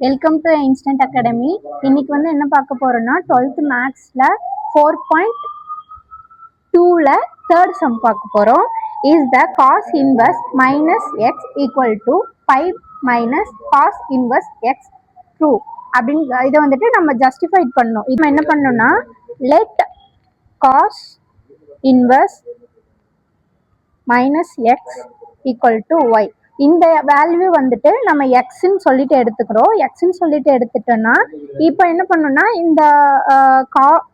Welcome to instant academy. இன்னைக்கு வந்து என்ன பார்க்க போறோம்னா 12th மேக்ஸ்ல 4.2ல தேர்ட் சம் பார்க்க போறோம். Is the cos inverse minus x equal to 5 minus cos inverse x true அப்படின்னு இதை வந்துட்டு நம்ம ஜஸ்டிஃபைட் பண்ணணும். இது என்ன பண்ணணும்னா let cos inverse minus x equal to y, இந்த வேல்யூ வந்துட்டு நம்ம எக்ஸ்ன்னு சொல்லிட்டு எடுத்துக்கிறோம். எக்ஸ்ன்னு சொல்லிட்டு எடுத்துட்டோம்னா இப்போ என்ன பண்ணணும்னா இந்த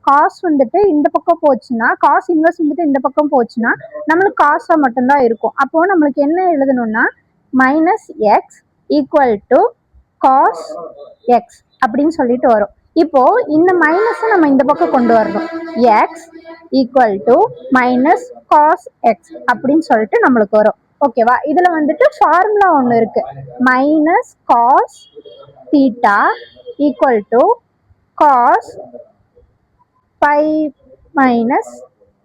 காஸ் வந்துட்டு இந்த பக்கம் போச்சுன்னா, காஸ் இன்வெர்ஸ் வந்துட்டு இந்த பக்கம் போச்சுன்னா நம்மளுக்கு காசா மட்டும்தான் இருக்கும். அப்போ நம்மளுக்கு என்ன எழுதணும்னா minus x equal to cos x அப்படின்னு சொல்லிட்டு வரும். இப்போ இந்த மைனஸ் நம்ம இந்த பக்கம் கொண்டு வரணும். X equal to minus cos x அப்படின்னு சொல்லிட்டு நம்மளுக்கு வரும். ஓகேவா? இதுல வந்துட்டு ஃபார்முலா ஒன்று இருக்கு. Minus cos theta equal to cos pi minus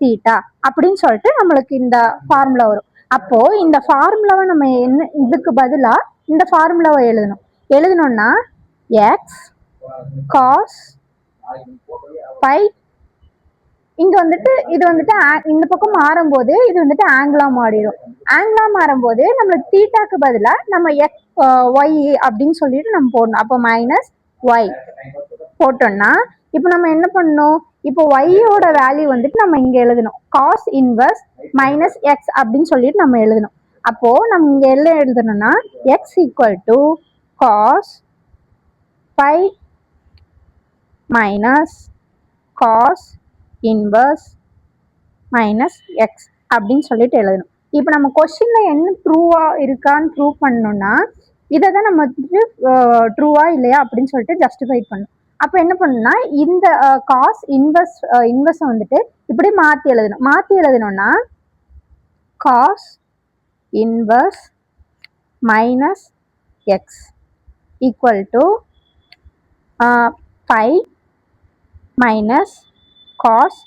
theta அப்படின்னு சொல்லிட்டு நம்மளுக்கு இந்த ஃபார்முலா வரும். அப்போ இந்த ஃபார்முலாவை நம்ம என்ன இதுக்கு பதிலா இந்த ஃபார்முலாவை எழுதணும்னா எக்ஸ் காஸ் பை, இங்க வந்துட்டு இது வந்துட்டு இந்த பக்கம் மாறும்போது இது வந்துட்டு ஆங்கிளா மாறிடும். ஆங்கிளா மாறும்போது நம்மளுக்கு தீட்டாக்கு பதிலா நம்ம எக்ஸ் ஒய் அப்படின்னு சொல்லிட்டு நம்ம போடணும். அப்போ மைனஸ் ஒய் போட்டோம்னா இப்போ நம்ம என்ன பண்ணணும், இப்போ ஒய்யோட வேல்யூ வந்துட்டு நம்ம இங்க எழுதணும். காஸ் இன்வர்ஸ் மைனஸ் எக்ஸ் அப்படின்னு சொல்லிட்டு நம்ம எழுதணும். அப்போ நம்ம இங்க எல்லாம் எழுதணும்னா x equal to cos pi minus cos inverse minus x அப்படின்னு சொல்லிட்டு எழுதணும். இப்போ நம்ம கொஸ்டின்ல என்ன ட்ரூவா இருக்கான்னு ப்ரூவ் பண்ணணும்னா இதை தான் நம்ம வந்துட்டு ட்ரூவா இல்லையா அப்படின்னு சொல்லிட்டு ஜஸ்டிஃபை பண்ணணும். அப்போ என்ன பண்ணணும்னா இந்த காஸ் இன்வர்ஸை வந்துட்டு இப்படி மாற்றி எழுதணும்னா cos inverse minus x equal to pi minus cos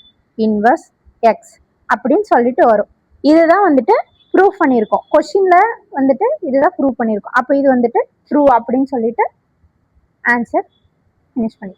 inverse x அப்படின்னு சொல்லிட்டு வரும். இதுதான் வந்துட்டு ப்ரூவ் பண்ணியிருக்கோம். கொஸ்டின்ல வந்துட்டு இதுதான் ப்ரூவ் பண்ணியிருக்கோம். அப்போ இது வந்துட்டு ட்ரூ அப்படின்னு சொல்லிட்டு ஆன்சர் ஃபினிஷ் பண்ணி